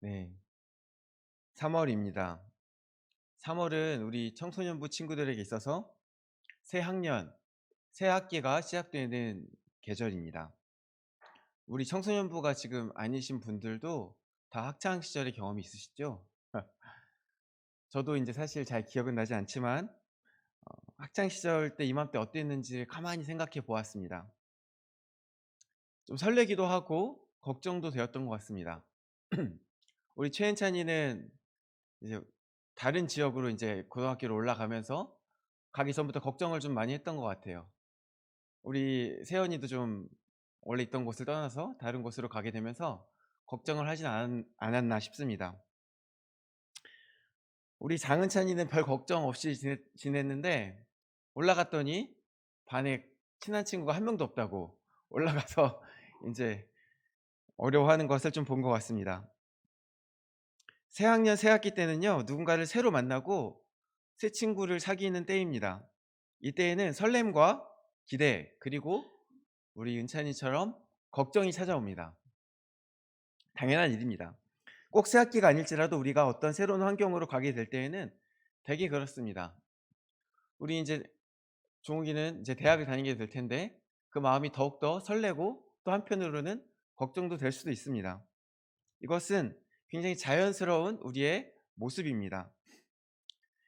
네. 3월입니다. 3월은 우리 청소년부 친구들에게 있어서 새 학년, 새 학기가 시작되는 계절입니다. 우리 청소년부가 지금 아니신 분들도 다 학창 시절의 경험이 있으시죠? 저도 인제 사실 잘 기억은 나지 않지만 학창 시절 때 이맘때 어땠는지 가만히 생각해 보았습니다. 좀 설레기도 하고 걱정도 되었던 것 같습니다. 우리 최은찬이는 이제 다른 지역으로 인제 고등학교로 올라가면서 가기 전부터 걱정을 좀 많이 했던 것 같아요. 우리 세연이도 좀 원래 있던 곳을 떠나서 다른 곳으로 가게 되면서 걱정을 하진 않았나 싶습니다. 우리 장은찬이는 별 걱정 없이 지냈는데 올라갔더니 반에 친한 친구가 한 명도 없다고 올라가서 인제 어려워하는 것을 좀 본 것 같습니다. 새 학년 새 학기 때는요, 누군가를 새로 만나고 새 친구를 사귀는 때입니다. 이때에는 설렘과 기대, 그리고 우리 은찬이처럼 걱정이 찾아옵니다. 당연한 일입니다. 꼭 새 학기가 아닐지라도 우리가 어떤 새로운 환경으로 가게 될 때에는 되게 그렇습니다. 우리 인제 종욱이는 이제 대학을 다니게 될 텐데 그 마음이 더욱더 설레고 또 한편으로는 걱정도 될 수도 있습니다. 이것은 굉장히 자연스러운 우리의 모습입니다.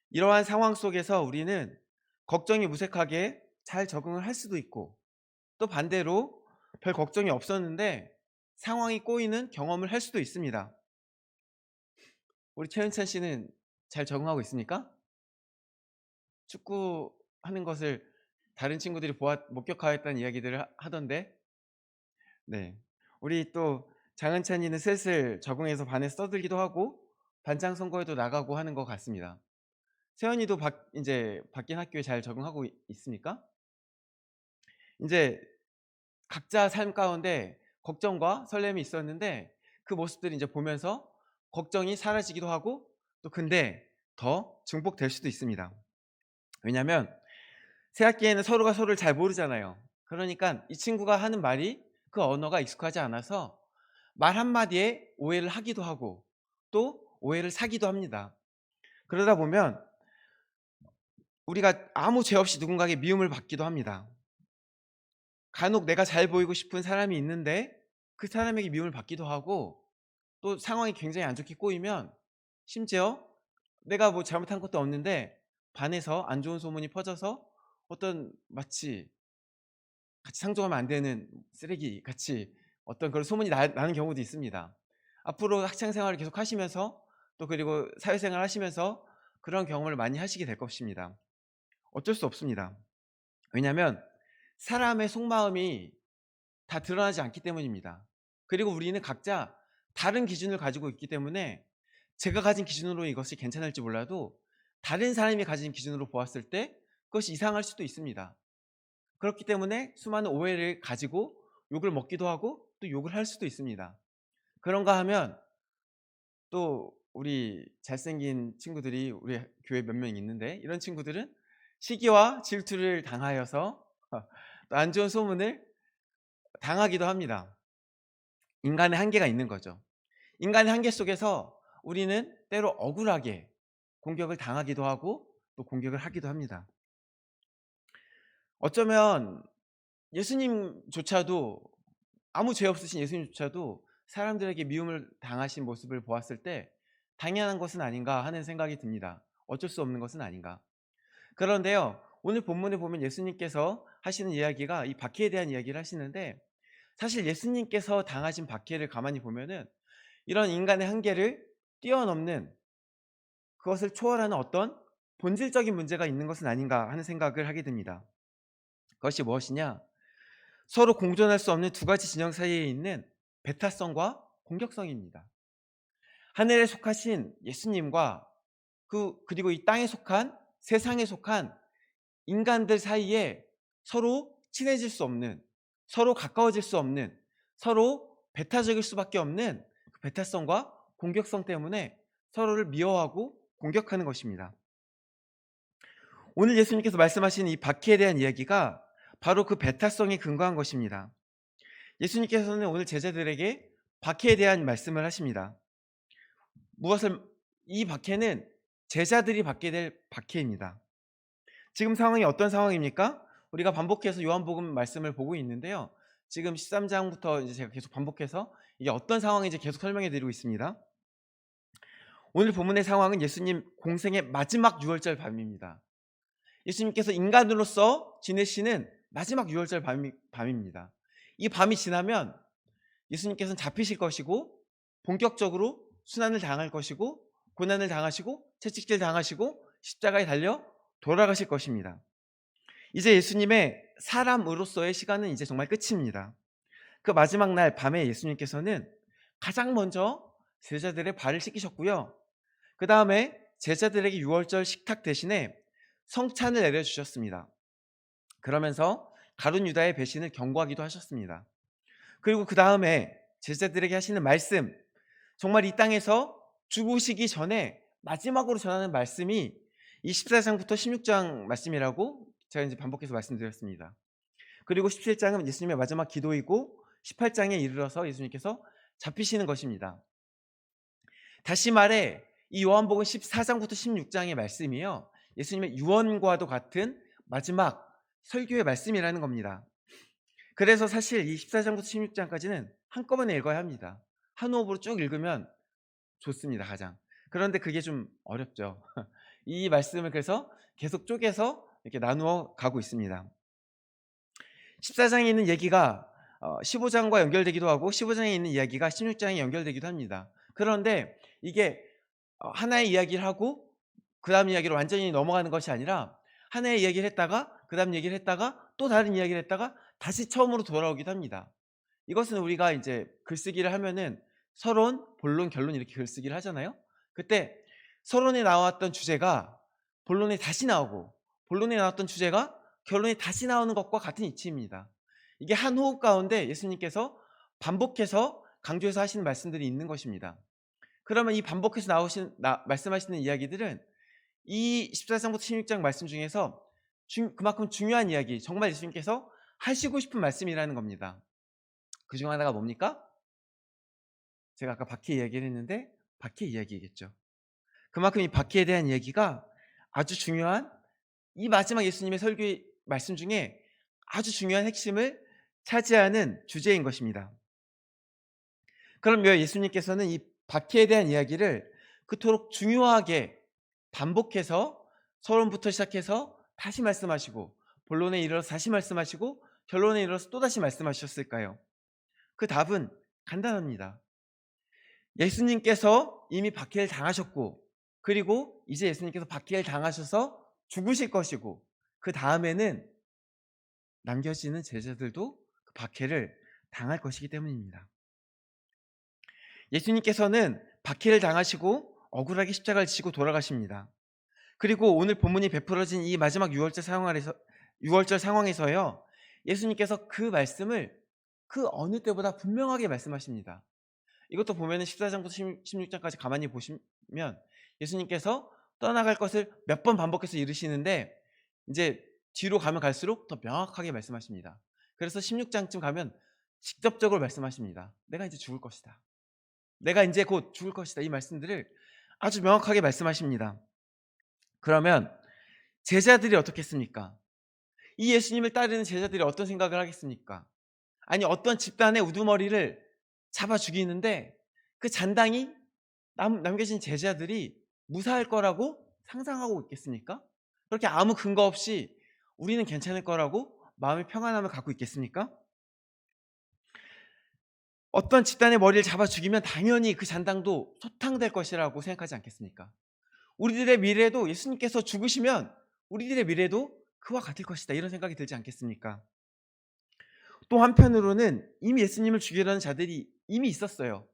이러한 상황 속에서 우리는 걱정이 무색하게 잘 적응을 할 수도 있고, 또 반대로 별 걱정이 없었는데 상황이 꼬이는 경험을 할 수도 있습니다. 우리 최은찬 씨는 잘 적응하고 있습니까? 축구하는 것을 다른 친구들이 목격하였다는 이야기들을 하던데. 네. 우리 또 장은찬이는 슬슬 적응해서 반에서 떠들기도 하고 반장 선거에도 나가고 하는 것 같습니다. 세연이도 인제 바뀐 학교에 잘 적응하고 있습니까? 인제 각자 삶 가운데 걱정과 설렘이 있었는데 그 모습들을 인제 보면서 걱정이 사라지기도 하고, 또 근데 더 증폭될 수도 있습니다. 왜냐하면 새 학기에는 서로가 서로를 잘 모르잖아요. 그러니깐 이 친구가 하는 말이 그 언어가 익숙하지 않아서 말 한마디에 오해를 하기도 하고 또 오해를 사기도 합니다. 그러다 보면 우리가 아무 죄 없이 누군가에게 미움을 받기도 합니다. 간혹 내가 잘 보이고 싶은 사람이 있는데 그 사람에게 미움을 받기도 하고, 또 상황이 굉장히 안 좋게 꼬이면 심지어 내가 뭐 잘못한 것도 없는데 반에서 안 좋은 소문이 퍼져서 어떤 마치 같이 상종하면 안 되는 쓰레기 같이 어떤 그런 소문이 나는 경우도 있습니다. 앞으로 학창 생활을 계속 하시면서 또 그리고 사회생활 하시면서 그런 경험을 많이 하시게 될 것입니다. 어쩔 수 없습니다. 왜냐하면 사람의 속마음이 다 드러나지 않기 때문입니다. 그리고 우리는 각자 다른 기준을 가지고 있기 때문에 제가 가진 기준으로 이것이 괜찮을지 몰라도 다른 사람이 가진 기준으로 보았을 때 그것이 이상할 수도 있습니다. 그렇기 때문에 수많은 오해를 가지고 욕을 먹기도 하고 또 욕을 할 수도 있습니다. 그런가 하면 또 우리 잘생긴 친구들이 우리 교회에 몇 명 있는데 이런 친구들은 시기와 질투를 당하여서 또 안 좋은 소문을 당하기도 합니다. 인간의 한계가 있는 거죠. 인간의 한계 속에서 우리는 때로 억울하게 공격을 당하기도 하고 또 공격을 하기도 합니다. 어쩌면 예수님조차도, 아무 죄 없으신 예수님조차도 사람들에게 미움을 당하신 모습을 보았을 때 '당연한 것은 아닌가.' 하는 생각이 듭니다. '어쩔 수 없는 것은 아닌가.' 그런데요, 오늘 본문에 보면 예수님께서 하시는 이야기가 이 박해에 대한 이야기를 하시는데, 사실 예수님께서 당하신 박해를 가만히 보면은 이런 인간의 한계를 뛰어넘는, 그것을 초월하는 어떤 본질적인 문제가 있는 것은 아닌가 하는 생각을 하게 됩니다. 그것이 무엇이냐? 서로 공존할 수 없는 두 가지 진영 사이에 있는 배타성과 공격성입니다. 하늘에 속하신 예수님과 그리고 이 땅에 속한, 세상에 속한 인간들 사이에 서로 친해질 수 없는, 서로 가까워질 수 없는, 서로 배타적일 수밖에 없는 그 배타성과 공격성 때문에 서로를 미워하고 공격하는 것입니다. 오늘 예수님께서 말씀하신 이 박해에 대한 이야기가 바로 그 배타성에 근거한 것입니다. 예수님께서는 오늘 제자들에게 박해에 대한 말씀을 하십니다. 무엇을 이 박해는 제자들이 받게 될 박해입니다. 지금 상황이 어떤 상황입니까? 우리가 반복해서 요한복음 말씀을 보고 있는데요. 지금 13 장부터 이제 제가 계속 반복해서 이게 어떤 상황인지 계속 설명해 드리고 있습니다. 오늘 본문의 상황은 예수님 공생의 마지막 유월절 밤입니다. 예수님께서 인간으로서 지내시는 마지막 유월절 밤입니다. 이 밤이 지나면 예수님께서는 잡히실 것이고 본격적으로 순환을 당할 것이고 고난을 당하시고 채찍질 당하시고 십자가에 달려 돌아가실 것입니다. 이제 예수님의 사람으로서의 시간은 이제 정말 끝입니다. 그 마지막 날 밤에 예수님께서는 가장 먼저 제자들의 발을 씻기셨고요. 그 다음에 제자들에게 유월절 식탁 대신에 성찬을 내려주셨습니다. 그러면서 가룟 유다의 배신을 경고하기도 하셨습니다. 그리고 그 다음에 제자들에게 하시는 말씀, 정말 이 땅에서 죽으시기 전에 마지막으로 전하는 말씀이 이 14장부터 16장 말씀이라고 제가 이제 반복해서 말씀드렸습니다. 그리고 17장은 예수님의 마지막 기도이고 18장에 이르러서 예수님께서 잡히시는 것입니다. 다시 말해 이 요한복음 14장부터 16장의 말씀이요, 예수님의 유언과도 같은 마지막 설교의 말씀이라는 겁니다. 그래서 사실 이 14장부터 16장까지는 한꺼번에 읽어야 합니다. 한 호흡으로 쭉 읽으면 좋습니다, 가장. 그런데 그게 좀 어렵죠. 이 말씀을 그래서 계속 쪼개서 이렇게 나누어 가고 있습니다. 14장에 있는 얘기가 15장과 연결되기도 하고 15장에 있는 이야기가 16장에 연결되기도 합니다. 그런데 이게 하나의 이야기를 하고 그 다음 이야기로 완전히 넘어가는 것이 아니라 하나의 이야기를 했다가 그 다음 얘기를 했다가 또 다른 이야기를 했다가 다시 처음으로 돌아오기도 합니다. 이것은 우리가 이제 글쓰기를 하면은 서론, 본론, 결론 이렇게 글쓰기를 하잖아요. 그때 서론에 나왔던 주제가 본론에 다시 나오고 본론에 나왔던 주제가 결론에 다시 나오는 것과 같은 이치입니다. 이게 한 호흡 가운데 예수님께서 반복해서 강조해서 하시는 말씀들이 있는 것입니다. 그러면 이 반복해서 말씀하시는 이야기들은 이 14장부터 16장 말씀 중에서 그만큼 중요한 이야기, 정말 예수님께서 하시고 싶은 말씀이라는 겁니다. 그중 하나가 뭡니까? 제가 아까 박해 이야기를 했는데 박해 이야기겠죠. 그만큼 이 박해에 대한 이야기가 아주 중요한, 이 마지막 예수님의 설교의 말씀 중에 아주 중요한 핵심을 차지하는 주제인 것입니다. 그럼 왜 예수님께서는 이 박해에 대한 이야기를 그토록 중요하게 반복해서 서론부터 시작해서 다시 말씀하시고 본론에 이르러서 다시 말씀하시고 결론에 이르러서 또다시 말씀하셨을까요? 그 답은 간단합니다. 예수님께서 이미 박해를 당하셨고, 그리고 이제 예수님께서 박해를 당하셔서 죽으실 것이고, 그 다음에는 남겨지는 제자들도 그 박해를 당할 것이기 때문입니다. 예수님께서는 박해를 당하시고 억울하게 십자가를 지시고 돌아가십니다. 그리고 오늘 본문이 베풀어진 이 마지막 유월절 상황에서요, 예수님께서 그 말씀을 그 어느 때보다 분명하게 말씀하십니다. 이것도 보면은 14장부터 16장까지 가만히 보시면 예수님께서 떠나갈 것을 몇 번 반복해서 이르시는데 이제 뒤로 가면 갈수록 더 명확하게 말씀하십니다. 그래서 16장쯤 가면 직접적으로 말씀하십니다. 내가 이제 죽을 것이다. 내가 이제 곧 죽을 것이다. 이 말씀들을 아주 명확하게 말씀하십니다. 그러면 제자들이 어떻겠습니까? 이 예수님을 따르는 제자들이 어떤 생각을 하겠습니까? 아니, 어떤 집단의 우두머리를 잡아 죽이는데 그 잔당이 남겨진 제자들이 무사할 거라고 상상하고 있겠습니까? 그렇게 아무 근거 없이 우리는 괜찮을 거라고 마음의 평안함을 갖고 있겠습니까? 어떤 집단의 머리를 잡아 죽이면 당연히 그 잔당도 소탕될 것이라고 생각하지 않겠습니까? 우리들의 미래도 예수님께서 죽으시면 우리들의 미래도 그와 같을 것이다, 이런 생각이 들지 않겠습니까? 또 한편으로는 이미 예수님을 죽이려는 자들이 이미 있었어요.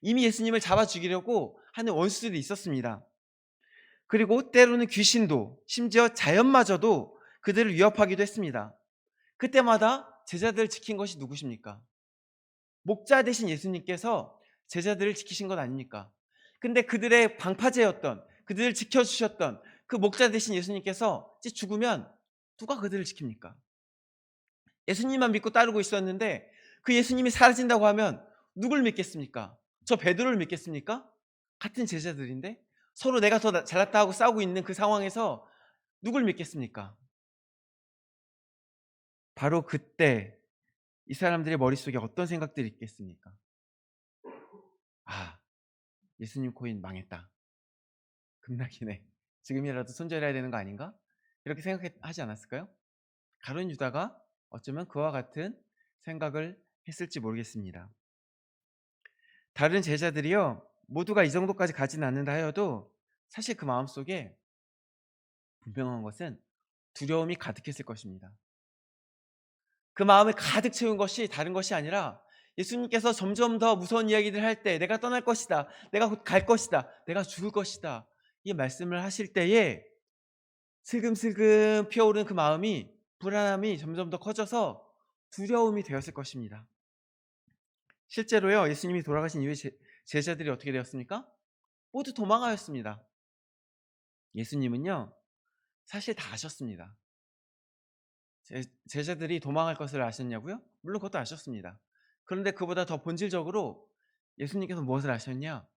이미 예수님을 잡아 죽이려고 하는 원수들이 있었습니다. 그리고 때로는 귀신도, 심지어 자연마저도 그들을 위협하기도 했습니다. 그때마다 제자들을 지킨 것이 누구십니까? 목자 되신 예수님께서 제자들을 지키신 것 아닙니까? 근데 그들의 방파제였던, 그들을 지켜주셨던 그 목자 되신 예수님께서 이제 죽으면 누가 그들을 지킵니까? 예수님만 믿고 따르고 있었는데 그 예수님이 사라진다고 하면 누굴 믿겠습니까? 저 베드로를 믿겠습니까? 같은 제자들인데 서로 내가 더 잘났다 하고 싸우고 있는 그 상황에서 누굴 믿겠습니까? 바로 그때 이 사람들의 머릿속에 어떤 생각들이 있겠습니까? '아 예수님 코인 망했다. 급락이네. 지금이라도 손절해야 되는 거 아닌가?' 이렇게 생각하지 않았을까요? 가룟 유다가 어쩌면 그와 같은 생각을 했을지 모르겠습니다. 다른 제자들이요, 모두가 이 정도까지 가지는 않는다 하여도 사실 그 마음속에 분명한 것은 두려움이 가득했을 것입니다. 그 마음을 가득 채운 것이 다른 것이 아니라 예수님께서 점점 더 무서운 이야기를 할 때 내가 떠날 것이다. 내가 곧 갈 것이다. 내가 죽을 것이다. 이 말씀을 하실 때에 슬금슬금 피어오르는 그 마음이 불안함이 점점 더 커져서 두려움이 되었을 것입니다. 실제로요. 예수님이 돌아가신 이후에 제자들이 어떻게 되었습니까? 모두 도망하였습니다. 예수님은요. 사실 다 아셨습니다. 제자들이 도망할 것을 아셨냐고요? 물론 그것도 아셨습니다. 그런데 그보다 더 본질적으로 예수님께서 무엇을 아셨냐?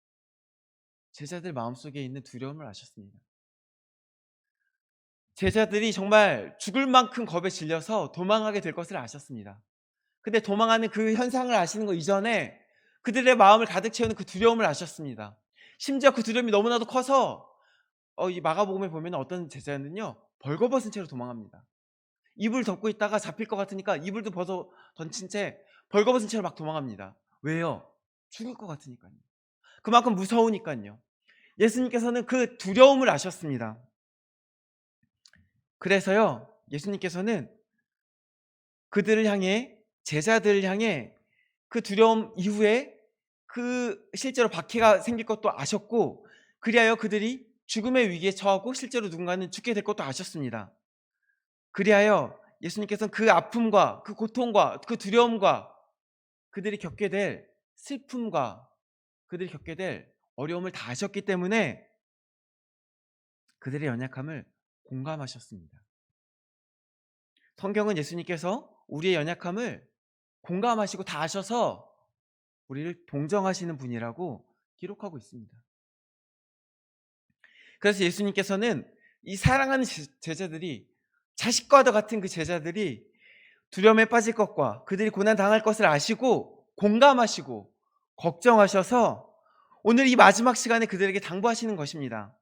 제자들 마음속에 있는 두려움을 아셨습니다. 제자들이 정말 죽을 만큼 겁에 질려서 도망하게 될 것을 아셨습니다. 근데 도망하는 그 현상을 아시는 것 이전에 그들의 마음을 가득 채우는 그 두려움을 아셨습니다. 심지어 그 두려움이 너무나도 커서 이 마가복음에 보면 어떤 제자는요. 벌거벗은 채로 도망합니다. 이불 덮고 있다가 잡힐 것 같으니까 이불도 벗어 던진 채 벌거벗은 채로 막 도망합니다. 왜요? 죽을 것 같으니까요. 그만큼 무서우니까요. 예수님께서는 그 두려움을 아셨습니다. 그래서요. 예수님께서는 그들을 향해 제자들을 향해 그 두려움 이후에 그 실제로 박해가 생길 것도 아셨고 그리하여 그들이 죽음의 위기에 처하고 실제로 누군가는 죽게 될 것도 아셨습니다. 그리하여 예수님께서는 그 아픔과 그 고통과 그 두려움과 그들이 겪게 될 슬픔과 그들이 겪게 될 어려움을 다 아셨기 때문에 그들의 연약함을 공감하셨습니다. 성경은 예수님께서 우리의 연약함을 공감하시고 다 아셔서 우리를 동정하시는 분이라고 기록하고 있습니다. 그래서 예수님께서는 이 사랑하는 제자들이 자식과도 같은 그 제자들이 두려움에 빠질 것과 그들이 고난 당할 것을 아시고 공감하시고 걱정하셔서 오늘 이 마지막 시간에 그들에게 당부하시는 것입니다.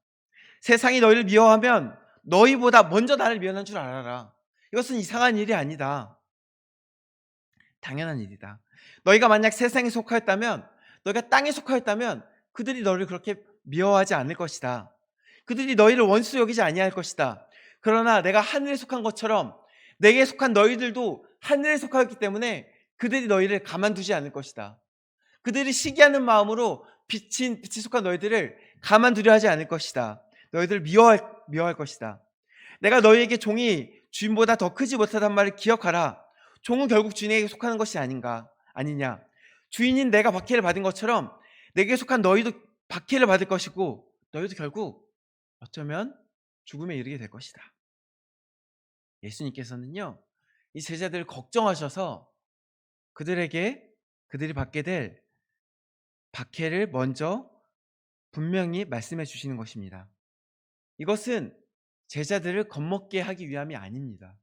세상이 너희를 미워하면 너희보다 먼저 나를 미워하는 줄 알아라. 이것은 이상한 일이 아니다. 당연한 일이다. 너희가 만약 세상에 속하였다면, 너희가 땅에 속하였다면 그들이 너를 그렇게 미워하지 않을 것이다. 그들이 너희를 원수 여기지 아니할 것이다. 그러나 내가 하늘에 속한 것처럼 내게 속한 너희들도 하늘에 속하였기 때문에 그들이 너희를 가만두지 않을 것이다. 그들이 시기하는 마음으로 빛이 속한 너희들을 가만두려 하지 않을 것이다. 너희들을 미워할 것이다. 내가 너희에게 종이 주인보다 더 크지 못하단 말을 기억하라. 종은 결국 주인에게 속하는 것이 아니냐. 주인인 내가 박해를 받은 것처럼 내게 속한 너희도 박해를 받을 것이고 너희도 결국 어쩌면 죽음에 이르게 될 것이다. 예수님께서는요. 이 제자들을 걱정하셔서 그들이 받게 될 박해를 먼저 분명히 말씀해 주시는 것입니다. 이것은 제자들을 겁먹게 하기 위함이 아닙니다.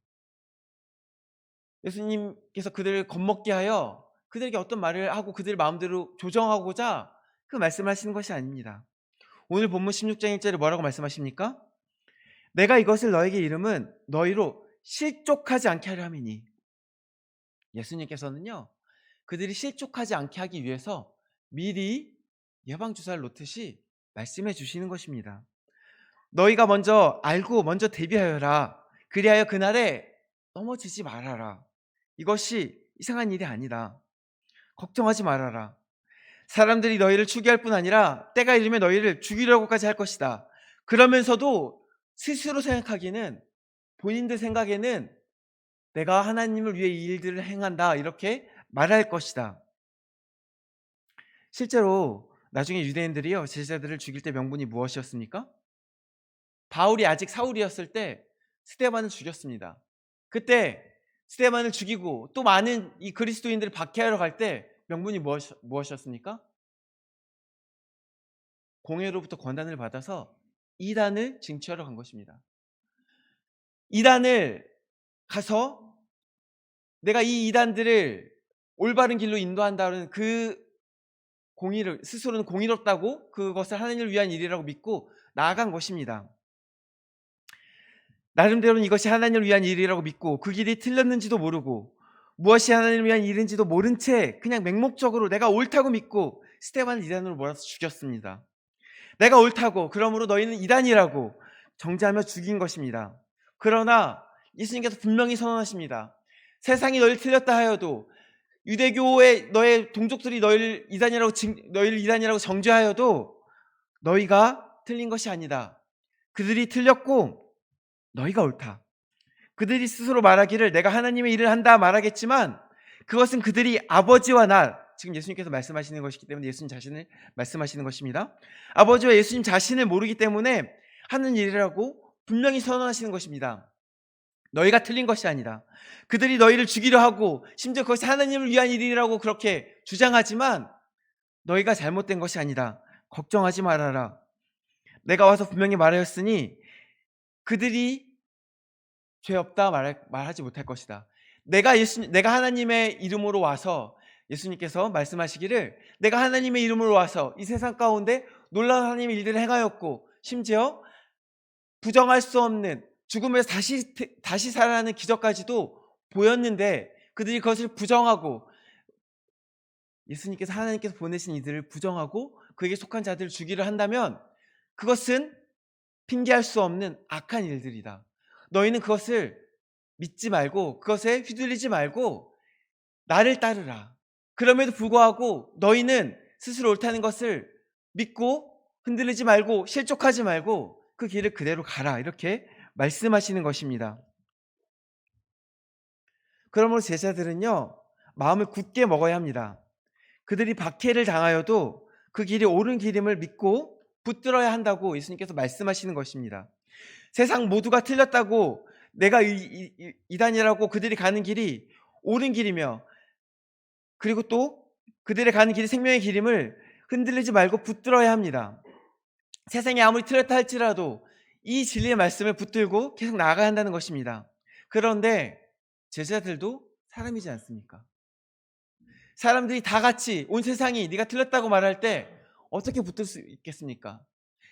예수님께서 그들을 겁먹게 하여 그들에게 어떤 말을 하고 그들 마음대로 조정하고자 그 말씀을 하시는 것이 아닙니다. 오늘 본문 16장 1절에 뭐라고 말씀하십니까? 내가 이것을 너에게 이름은 너희로 실족하지 않게 하려 함이니. 예수님께서는요. 그들이 실족하지 않게 하기 위해서 미리 예방주사를 놓듯이 말씀해 주시는 것입니다. 너희가 먼저 알고 먼저 대비하여라. 그리하여 그날에 넘어지지 말아라. 이것이 이상한 일이 아니다. 걱정하지 말아라. 사람들이 너희를 추기할 뿐 아니라 때가 이르면 너희를 죽이려고까지 할 것이다. 그러면서도 스스로 생각하기는 본인들 생각에는 내가 하나님을 위해 이 일들을 행한다 이렇게 말할 것이다. 실제로 나중에 유대인들이요 제자들을 죽일 때 명분이 무엇이었습니까? 바울이 아직 사울이었을 때 스데반을 죽였습니다. 그때 스데반을 죽이고 또 많은 이 그리스도인들을 박해하러 갈 때 명분이 무엇이었습니까? 공회로부터 권한을 받아서 이단을 징취하러 간 것입니다. 이단을 가서 내가 이 이단들을 올바른 길로 인도한다는 그 공의를, 스스로는 공의롭다고 그것을 하나님을 위한 일이라고 믿고 나아간 것입니다. 나름대로는 이것이 하나님을 위한 일이라고 믿고 그 길이 틀렸는지도 모르고 무엇이 하나님을 위한 일인지도 모른 채 그냥 맹목적으로 내가 옳다고 믿고 스데반을 이단으로 몰아서 죽였습니다. 내가 옳다고, 그러므로 너희는 이단이라고 정죄하며 죽인 것입니다. 그러나 예수님께서 분명히 선언하십니다. 세상이 너희를 틀렸다 하여도, 유대교의 너의 동족들이 너희를 이단이라고 정죄하여도 너희가 틀린 것이 아니다. 그들이 틀렸고 너희가 옳다. 그들이 스스로 말하기를 내가 하나님의 일을 한다 말하겠지만 그것은 그들이 아버지와 나, 지금 예수님께서 말씀하시는 것이기 때문에 예수님 자신을 말씀하시는 것입니다. 아버지와 예수님 자신을 모르기 때문에 하는 일이라고 분명히 선언하시는 것입니다. 너희가 틀린 것이 아니다. 그들이 너희를 죽이려 하고 심지어 그것이 하나님을 위한 일이라고 그렇게 주장하지만 너희가 잘못된 것이 아니다. 걱정하지 말아라. 내가 와서 분명히 말하였으니 그들이 죄 없다 말하지 못할 것이다. 내가 하나님의 이름으로 와서, 예수님께서 말씀하시기를 내가 하나님의 이름으로 와서 이 세상 가운데 놀라운 하나님의 일들을 행하였고 심지어 부정할 수 없는 죽음에서 다시 살아나는 기적까지도 보였는데 그들이 그것을 부정하고, 예수님께서 하나님께서 보내신 이들을 부정하고 그에게 속한 자들을 죽이려 한다면 그것은 핑계할 수 없는 악한 일들이다. 너희는 그것을 믿지 말고 그것에 휘둘리지 말고 나를 따르라. 그럼에도 불구하고 너희는 스스로 옳다는 것을 믿고 흔들리지 말고 실족하지 말고 그 길을 그대로 가라. 이렇게 말씀하시는 것입니다. 그러므로 제자들은요, 마음을 굳게 먹어야 합니다. 그들이 박해를 당하여도 그 길이 옳은 길임을 믿고 붙들어야 한다고 예수님께서 말씀하시는 것입니다. 세상 모두가 틀렸다고, 내가 이단이라고 그들이 가는 길이 옳은 길이며 그리고 또 그들의 가는 길이 생명의 길임을 흔들리지 말고 붙들어야 합니다. 세상이 아무리 틀렸다 할지라도 이 진리의 말씀을 붙들고 계속 나아가야 한다는 것입니다. 그런데 제자들도 사람이지 않습니까? 사람들이 다 같이, 온 세상이 네가 틀렸다고 말할 때 어떻게 붙들 수 있겠습니까?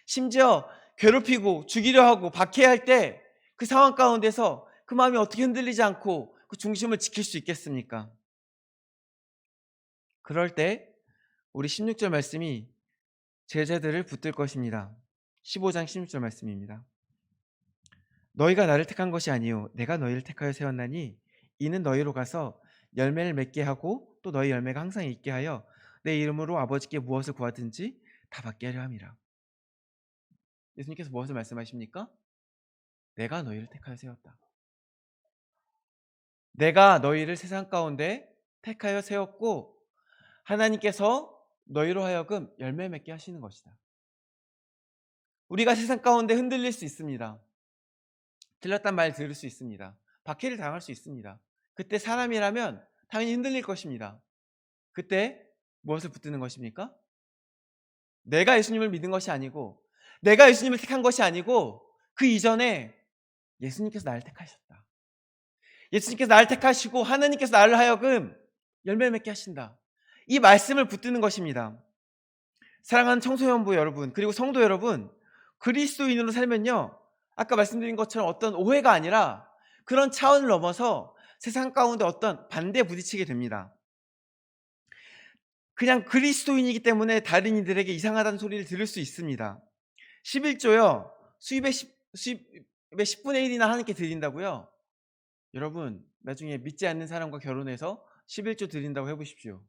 심지어 괴롭히고 죽이려 하고 박해할 때 그 상황 가운데서 그 마음이 어떻게 흔들리지 않고 그 중심을 지킬 수 있겠습니까? 그럴 때 우리 16절 말씀이 제자들을 붙들 것입니다. 15장 16절 말씀입니다. 너희가 나를 택한 것이 아니요 내가 너희를 택하여 세웠나니 이는 너희로 가서 열매를 맺게 하고 또 너희 열매가 항상 있게 하여 내 이름으로 아버지께 무엇을 구하든지 다 받게 하려 함이라. 예수님께서 무엇을 말씀하십니까? 내가 너희를 택하여 세웠다. 내가 너희를 세상 가운데 택하여 세웠고 하나님께서 너희로 하여금 열매 맺게 하시는 것이다. 우리가 세상 가운데 흔들릴 수 있습니다. 틀렸단 말 들을 수 있습니다. 박해를 당할 수 있습니다. 그때 사람이라면 당연히 흔들릴 것입니다. 그때 무엇을 붙드는 것입니까? 내가 예수님을 믿은 것이 아니고 내가 예수님을 택한 것이 아니고 그 이전에 예수님께서 나를 택하셨다. 예수님께서 나를 택하시고 하나님께서 나를 하여금 열매 맺게 하신다. 이 말씀을 붙드는 것입니다. 사랑하는 청소년부 여러분, 그리고 성도 여러분, 그리스도인으로 살면요, 아까 말씀드린 것처럼 어떤 오해가 아니라 그런 차원을 넘어서 세상 가운데 어떤 반대에 부딪히게 됩니다. 그냥 그리스도인이기 때문에 다른 이들에게 이상하다는 소리를 들을 수 있습니다. 11조요, 수입의 10분의 1이나 하나님께 드린다고요? 여러분, 나중에 믿지 않는 사람과 결혼해서 11조 드린다고 해보십시오.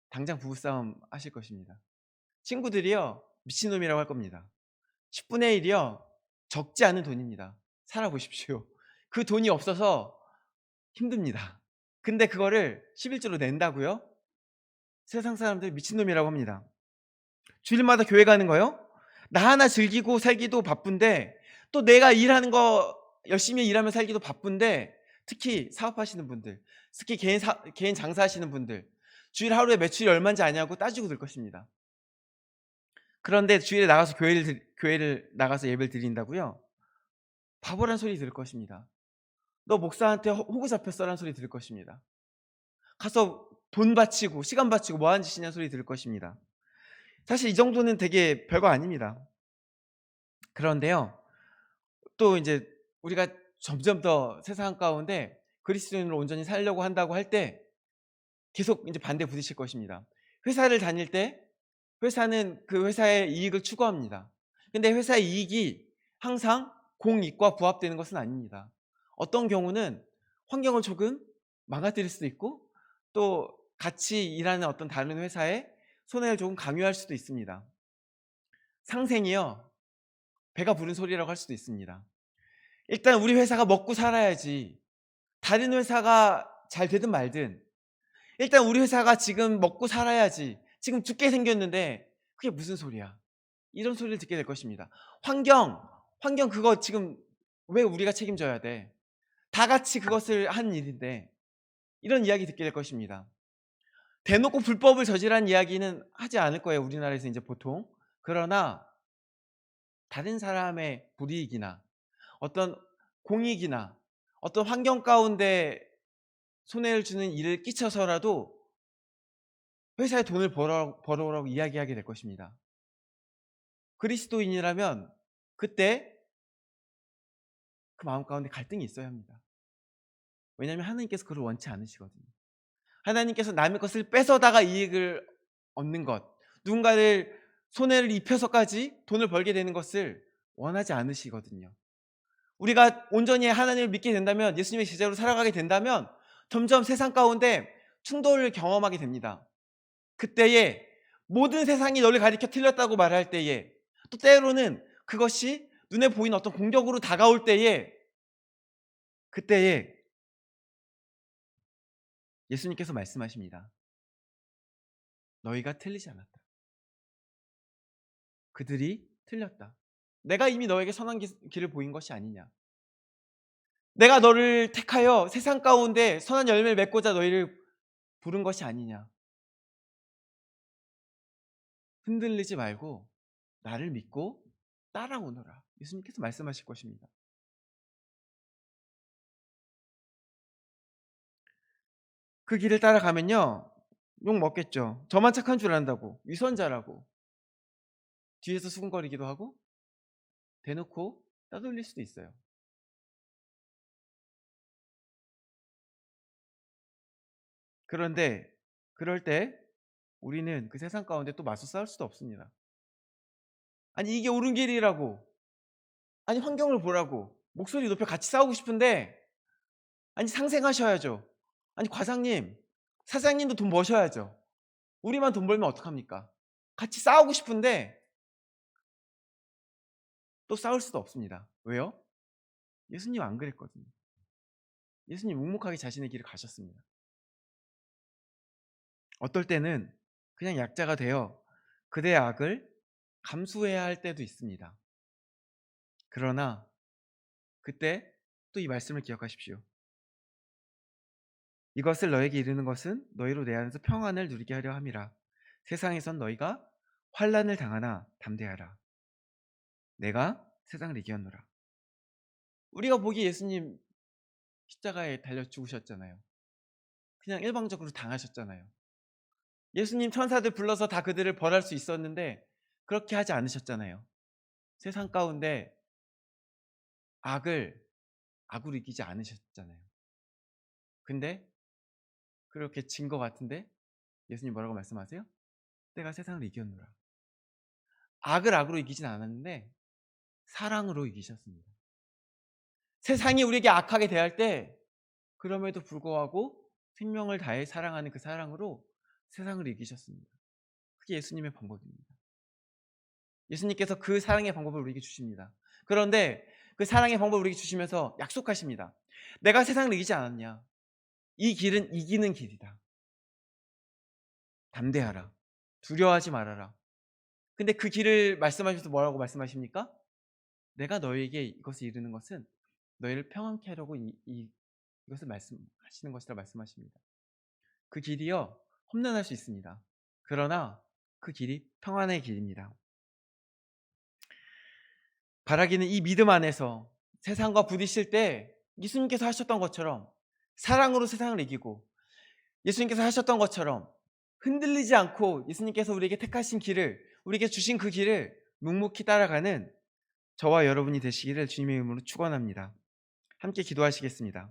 당장 부부싸움 하실 것입니다. 친구들이요, 미친놈이라고 할 겁니다. 10분의 1이요, 적지 않은 돈입니다. 살아보십시오. 그 돈이 없어서 힘듭니다. 근데 그거를 11조로 낸다고요? 세상 사람들 미친놈이라고 합니다. 주일마다 교회 가는 거요? 나 하나 즐기고 살기도 바쁜데 또 내가 일하는 거 열심히 일하며 살기도 바쁜데, 특히 사업하시는 분들, 특히 개인 장사하시는 분들, 주일 하루에 매출이 얼마인지 아냐고 따지고 들 것입니다. 그런데 주일에 나가서 교회를 나가서 예배를 드린다고요? 바보란 소리 들을 것입니다. "너 목사한테 호구 잡혔어."라는 소리 들을 것입니다. 가서 돈 바치고 시간 바치고 뭐 하는 짓이냐는 소리 들을 것입니다. 사실 이 정도는 되게 별거 아닙니다. 그런데요. 또 인제 우리가 점점 더 세상 가운데 그리스도인으로 온전히 살려고 한다고 할 때 계속 인제 반대에 부딪힐 것입니다. 회사를 다닐 때 회사는 그 회사의 이익을 추구합니다. 근데 회사의 이익이 항상 공익과 부합되는 것은 아닙니다. 어떤 경우는 환경을 조금 망가뜨릴 수도 있고 또 같이 일하는 어떤 다른 회사에 손해를 조금 강요할 수도 있습니다. 상생이요. 배가 부른 소리라고 할 수도 있습니다. 일단 우리 회사가 먹고 살아야지. 다른 회사가 잘 되든 말든 일단 우리 회사가 지금 먹고 살아야지. 지금 죽게 생겼는데 그게 무슨 소리야. 이런 소리를 듣게 될 것입니다. 환경 그거 지금 왜 우리가 책임져야 돼. 다 같이 그것을 한 일인데 이런 이야기 듣게 될 것입니다. 대놓고 불법을 저지른 이야기는 하지 않을 거예요, 우리나라에서 이제 보통. 그러나 다른 사람의 불이익이나 어떤 공익이나 어떤 환경 가운데 손해를 주는 일을 끼쳐서라도 회사에 돈을 벌어오라고 이야기하게 될 것입니다. 그리스도인이라면 그때 그 마음 가운데 갈등이 있어야 합니다. 왜냐하면 하나님께서 그걸 원치 않으시거든요. 하나님께서 남의 것을 뺏어다가 이익을 얻는 것, 누군가를 손해를 입혀서까지 돈을 벌게 되는 것을 원하지 않으시거든요. 우리가 온전히 하나님을 믿게 된다면, 예수님의 제자로 살아가게 된다면 점점 세상 가운데 충돌을 경험하게 됩니다. 그때에 모든 세상이 너를 가리켜 틀렸다고 말할 때에, 또 때로는 그것이 눈에 보이는 어떤 공격으로 다가올 때에, 그때에 예수님께서 말씀하십니다. 너희가 틀리지 않았다. 그들이 틀렸다. 내가 이미 너에게 선한 길을 보인 것이 아니냐. 내가 너를 택하여 세상 가운데 선한 열매를 맺고자 너희를 부른 것이 아니냐. 흔들리지 말고 나를 믿고 따라오너라. 예수님께서 말씀하실 것입니다. 그 길을 따라가면요. 욕 먹겠죠. 저만 착한 줄 안다고. 위선자라고. 뒤에서 수군거리기도 하고 대놓고 따돌릴 수도 있어요. 그런데 그럴 때 우리는 그 세상 가운데 또 맞서 싸울 수도 없습니다. 아니 이게 옳은 길이라고. 아니 환경을 보라고. 목소리 높여 같이 싸우고 싶은데 아니 상생하셔야죠. 아니 과장님, 사장님도 돈 버셔야죠. 우리만 돈 벌면 어떡합니까? 같이 싸우고 싶은데 또 싸울 수도 없습니다. 왜요? 예수님 안 그랬거든요. 예수님 묵묵하게 자신의 길을 가셨습니다. 어떨 때는 그냥 약자가 되어 그대의 악을 감수해야 할 때도 있습니다. 그러나 그때 또 이 말씀을 기억하십시오. 이것을 너에게 이르는 것은 너희로 내 안에서 평안을 누리게 하려 함이라. 세상에선 너희가 환난을 당하나 담대하라. 내가 세상을 이겼노라. 우리가 보기에 예수님 십자가에 달려 죽으셨잖아요. 그냥 일방적으로 당하셨잖아요. 예수님 천사들 불러서 다 그들을 벌할 수 있었는데 그렇게 하지 않으셨잖아요. 세상 가운데 악을 악으로 이기지 않으셨잖아요. 근데 그렇게 진 것 같은데 예수님 뭐라고 말씀하세요? 내가 세상을 이겼노라. 악을 악으로 이기진 않았는데 사랑으로 이기셨습니다. 세상이 우리에게 악하게 대할 때 그럼에도 불구하고 생명을 다해 사랑하는 그 사랑으로 세상을 이기셨습니다. 그게 예수님의 방법입니다. 예수님께서 그 사랑의 방법을 우리에게 주십니다. 그런데 그 사랑의 방법을 우리에게 주시면서 약속하십니다. 내가 세상을 이기지 않았냐. 이 길은 이기는 길이다. 담대하라. 두려워하지 말아라. 근데 그 길을 말씀하시면서 뭐라고 말씀하십니까? 내가 너에게 이것을 이루는 것은 너희를 평안케 하려고 이것을 말씀하시는 것이라 말씀하십니다. 그 길이요 험난할 수 있습니다. 그러나 그 길이 평안의 길입니다. 바라기는 이 믿음 안에서 세상과 부딪힐 때 예수님께서 하셨던 것처럼 사랑으로 세상을 이기고, 예수님께서 하셨던 것처럼 흔들리지 않고 예수님께서 우리에게 택하신 길을, 우리에게 주신 그 길을 묵묵히 따라가는 저와 여러분이 되시기를 주님의 이름으로 축원합니다. 함께 기도하시겠습니다.